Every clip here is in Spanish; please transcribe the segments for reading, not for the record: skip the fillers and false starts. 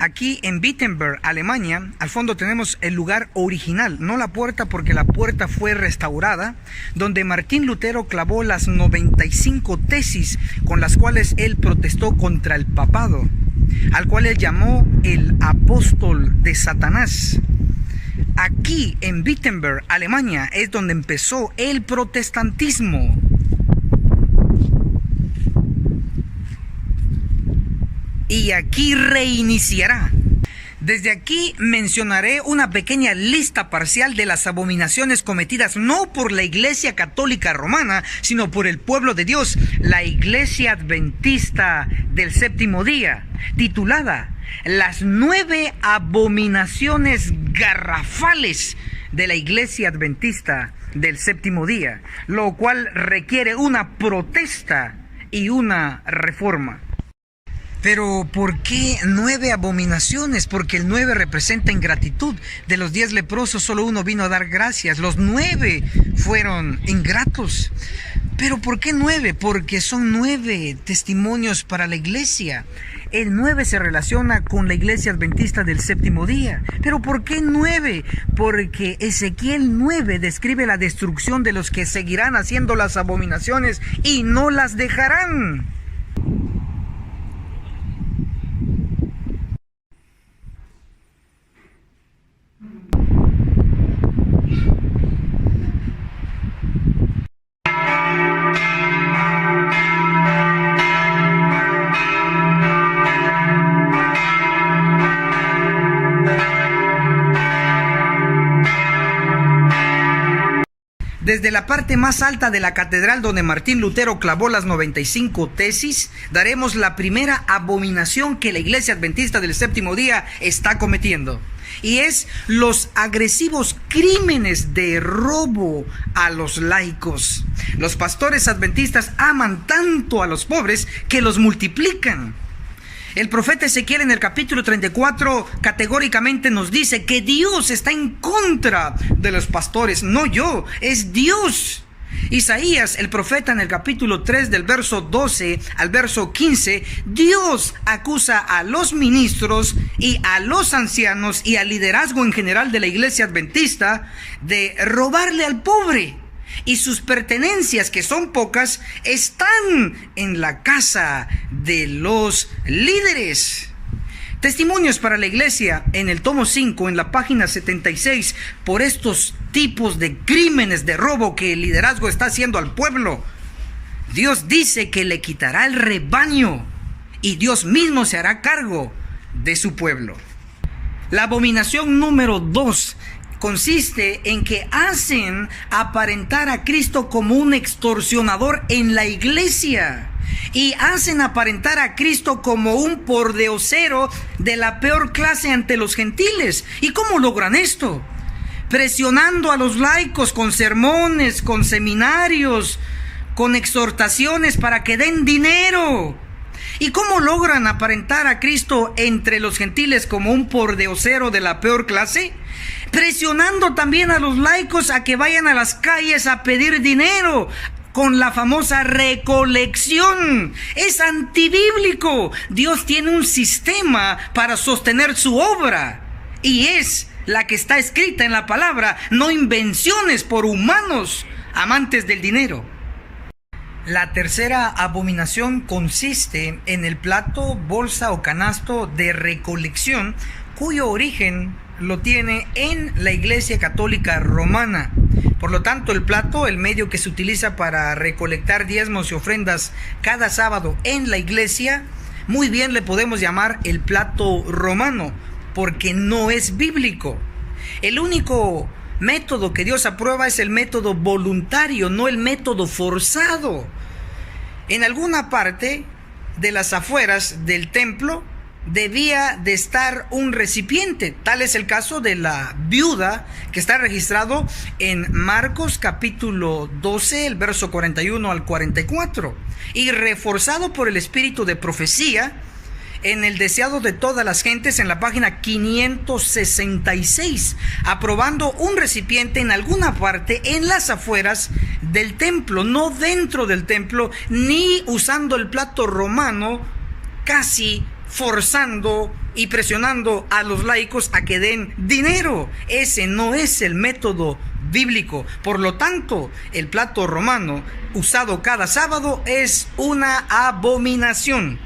Aquí en Wittenberg, Alemania, al fondo tenemos el lugar original, no la puerta porque la puerta fue restaurada, donde Martín Lutero clavó las 95 tesis con las cuales él protestó contra el papado, al cual él llamó el apóstol de Satanás. Aquí en Wittenberg, Alemania, es donde empezó el protestantismo. Y aquí reiniciará. Desde aquí mencionaré una pequeña lista parcial de las abominaciones cometidas no por la Iglesia Católica Romana, sino por el pueblo de Dios, la Iglesia Adventista del Séptimo Día, titulada Las 9 abominaciones garrafales de la Iglesia Adventista del Séptimo Día, lo cual requiere una protesta y una reforma. Pero ¿por qué 9 abominaciones? Porque el 9 representa ingratitud. De los 10 leprosos solo uno vino a dar gracias. Los 9 fueron ingratos. ¿Pero por qué 9? Porque son 9 testimonios para la iglesia. El 9 se relaciona con la Iglesia Adventista del Séptimo Día. ¿Pero por qué 9? Porque Ezequiel 9 describe la destrucción de los que seguirán haciendo las abominaciones y no las dejarán. Desde la parte más alta de la catedral donde Martín Lutero clavó las 95 tesis, daremos la primera abominación que la Iglesia Adventista del Séptimo Día está cometiendo. Y es los agresivos crímenes de robo a los laicos. Los pastores adventistas aman tanto a los pobres que los multiplican. El profeta Ezequiel en el capítulo 34 categóricamente nos dice que Dios está en contra de los pastores, no yo, es Dios. Isaías, el profeta, en el capítulo 3 del verso 12 al verso 15, Dios acusa a los ministros y a los ancianos y al liderazgo en general de la iglesia adventista de robarle al pobre. Y sus pertenencias, que son pocas, están en la casa de los líderes. Testimonios para la iglesia en el tomo 5, en la página 76, por estos tipos de crímenes de robo que el liderazgo está haciendo al pueblo. Dios dice que le quitará el rebaño y Dios mismo se hará cargo de su pueblo. La abominación número 2 consiste en que hacen aparentar a Cristo como un extorsionador en la iglesia y hacen aparentar a Cristo como un pordiosero de la peor clase ante los gentiles. ¿Y cómo logran esto? Presionando a los laicos con sermones, con seminarios, con exhortaciones para que den dinero. ¿Y cómo logran aparentar a Cristo entre los gentiles como un pordiosero de la peor clase? Presionando también a los laicos a que vayan a las calles a pedir dinero con la famosa recolección. Es antibíblico. Dios tiene un sistema para sostener su obra y es la que está escrita en la palabra, no invenciones por humanos amantes del dinero. La tercera abominación consiste en el plato, bolsa o canasto de recolección, cuyo origen lo tiene en la Iglesia Católica Romana. Por lo tanto, el plato, el medio que se utiliza para recolectar diezmos y ofrendas cada sábado en la iglesia, muy bien le podemos llamar el plato romano, porque no es bíblico. El único método que Dios aprueba es el método voluntario, no el método forzado. En alguna parte de las afueras del templo debía de estar un recipiente. Tal es el caso de la viuda que está registrado en Marcos capítulo 12, el verso 41 al 44, y reforzado por el espíritu de profecía en el deseado de todas las gentes en la página 566, aprobando un recipiente en alguna parte en las afueras del templo, no dentro del templo, ni usando el plato romano casi forzando y presionando a los laicos a que den dinero. Ese no es el método bíblico. Por lo tanto, el plato romano usado cada sábado es una abominación.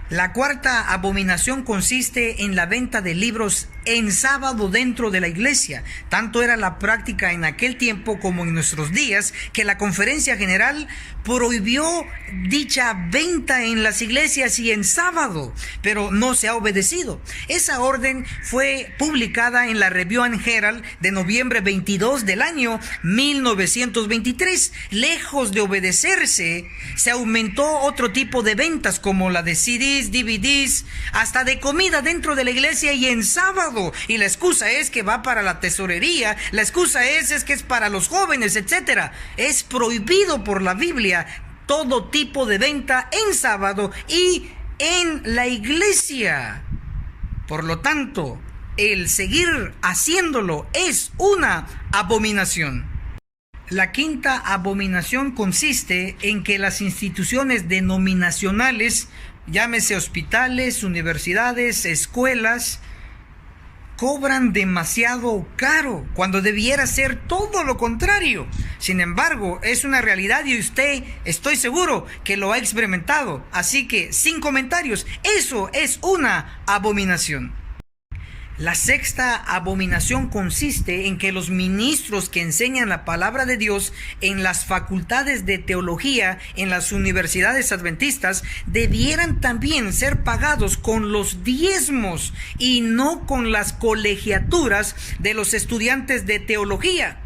La cuarta abominación consiste en la venta de libros en sábado dentro de la iglesia. Tanto era la práctica en aquel tiempo como en nuestros días que la Conferencia General prohibió dicha venta en las iglesias y en sábado, pero no se ha obedecido. Esa orden fue publicada en la Review and Herald de noviembre 22 del año 1923. Lejos de obedecerse, se aumentó otro tipo de ventas como la de CDs, DVDs, hasta de comida dentro de la iglesia y en sábado. Y la excusa es que va para la tesorería, la excusa es que es para los jóvenes, etcétera. Es prohibido por la Biblia todo tipo de venta en sábado y en la iglesia. Por lo tanto, el seguir haciéndolo es una abominación. La quinta abominación consiste en que las instituciones denominacionales, llámese hospitales, universidades, escuelas, cobran demasiado caro cuando debiera ser todo lo contrario. Sin embargo, es una realidad y usted, estoy seguro que lo ha experimentado. Así que, sin comentarios, eso es una abominación. La sexta abominación consiste en que los ministros que enseñan la palabra de Dios en las facultades de teología en las universidades adventistas debieran también ser pagados con los diezmos y no con las colegiaturas de los estudiantes de teología.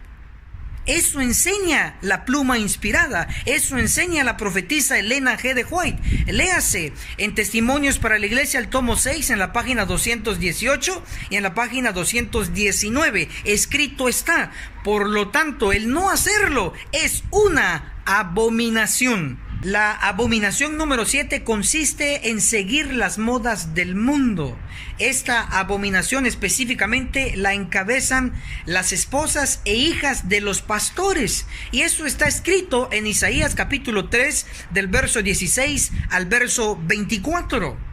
Eso enseña la pluma inspirada, eso enseña la profetisa Elena G. de White. Léase en Testimonios para la Iglesia, el tomo 6, en la página 218 y en la página 219. Escrito está. Por lo tanto, el no hacerlo es una abominación. La abominación número 7 consiste en seguir las modas del mundo. Esta abominación específicamente la encabezan las esposas e hijas de los pastores. Y eso está escrito en Isaías capítulo 3 del verso 16 al verso 24.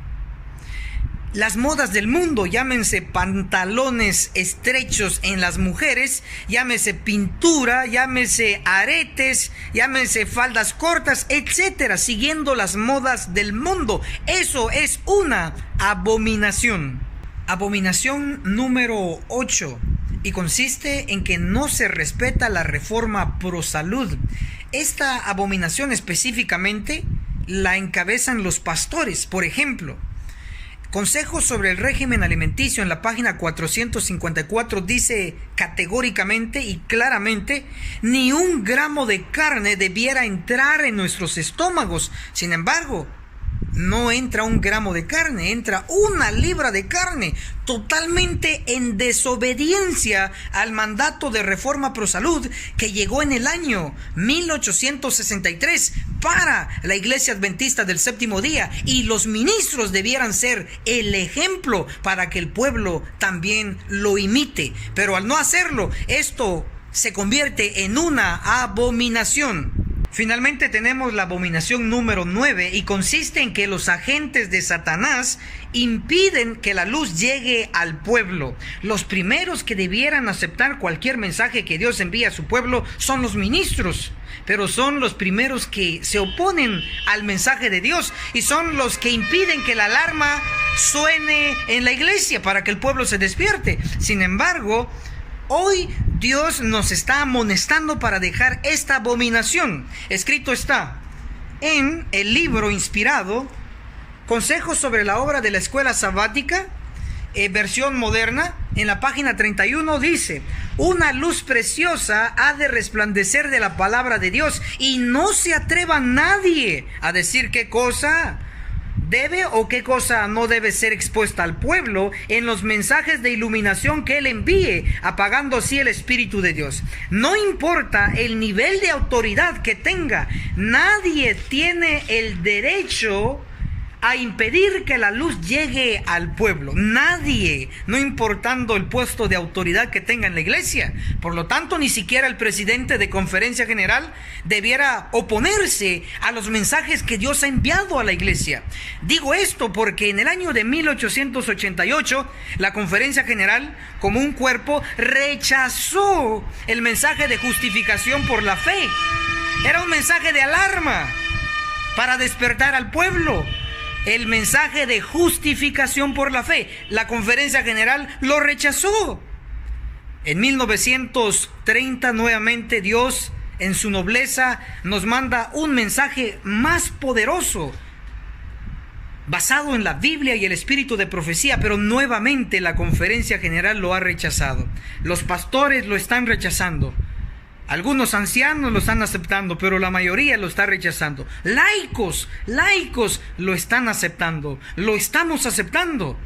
Las modas del mundo, llámense pantalones estrechos en las mujeres, llámese pintura, llámese aretes, llámese faldas cortas, etcétera, siguiendo las modas del mundo. Eso es una abominación. Abominación número 8, y consiste en que no se respeta la reforma pro salud. Esta abominación específicamente la encabezan los pastores. Por ejemplo, Consejos sobre el régimen alimenticio en la página 454 dice categóricamente y claramente: ni 1 gramo de carne debiera entrar en nuestros estómagos. Sin embargo, no entra 1 gramo de carne, entra 1 libra de carne, totalmente en desobediencia al mandato de reforma pro salud que llegó en el año 1863 para la Iglesia Adventista del Séptimo Día, y los ministros debieran ser el ejemplo para que el pueblo también lo imite. Pero al no hacerlo, esto se convierte en una abominación. Finalmente tenemos la abominación número 9, y consiste en que los agentes de Satanás impiden que la luz llegue al pueblo. Los primeros que debieran aceptar cualquier mensaje que Dios envía a su pueblo son los ministros, pero son los primeros que se oponen al mensaje de Dios y son los que impiden que la alarma suene en la iglesia para que el pueblo se despierte. Sin embargo, hoy Dios nos está amonestando para dejar esta abominación. Escrito está en el libro inspirado Consejos sobre la obra de la escuela sabática, versión moderna, en la página 31 dice: una luz preciosa ha de resplandecer de la palabra de Dios, y no se atreva nadie a decir qué cosa debe o qué cosa no debe ser expuesta al pueblo en los mensajes de iluminación que él envíe, apagando así el Espíritu de Dios. No importa el nivel de autoridad que tenga, nadie tiene el derecho a impedir que la luz llegue al pueblo. Nadie, no importando el puesto de autoridad que tenga en la iglesia. Por lo tanto, ni siquiera el presidente de conferencia general debiera oponerse a los mensajes que Dios ha enviado a la iglesia. Digo esto porque en el año de 1888, la conferencia general, como un cuerpo, rechazó el mensaje de justificación por la fe. Era un mensaje de alarma para despertar al pueblo. El mensaje de justificación por la fe, la conferencia general lo rechazó. En 1930 nuevamente Dios, en su nobleza, nos manda un mensaje más poderoso, basado en la Biblia y el espíritu de profecía, pero nuevamente la conferencia general lo ha rechazado. Los pastores lo están rechazando. Algunos ancianos lo están aceptando, pero la mayoría lo está rechazando. Laicos lo están aceptando. Lo estamos aceptando.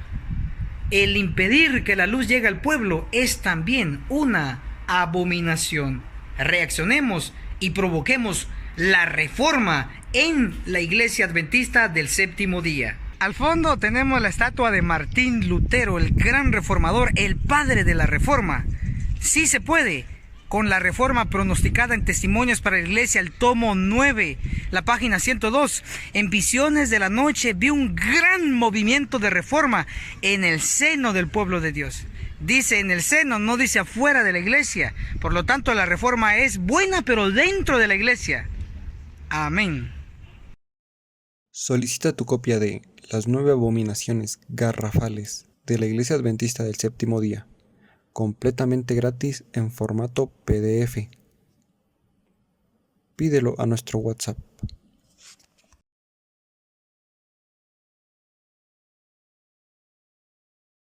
El impedir que la luz llegue al pueblo es también una abominación. Reaccionemos y provoquemos la reforma en la Iglesia Adventista del Séptimo Día. Al fondo tenemos la estatua de Martín Lutero, el gran reformador, el padre de la reforma. Sí se puede. Con la reforma pronosticada en Testimonios para la Iglesia, el tomo 9, la página 102. En Visiones de la Noche vi un gran movimiento de reforma en el seno del pueblo de Dios. Dice en el seno, no dice afuera de la iglesia. Por lo tanto, la reforma es buena, pero dentro de la iglesia. Amén. Solicita tu copia de Las 9 abominaciones garrafales de la Iglesia Adventista del Séptimo Día, completamente gratis en formato PDF. Pídelo a nuestro WhatsApp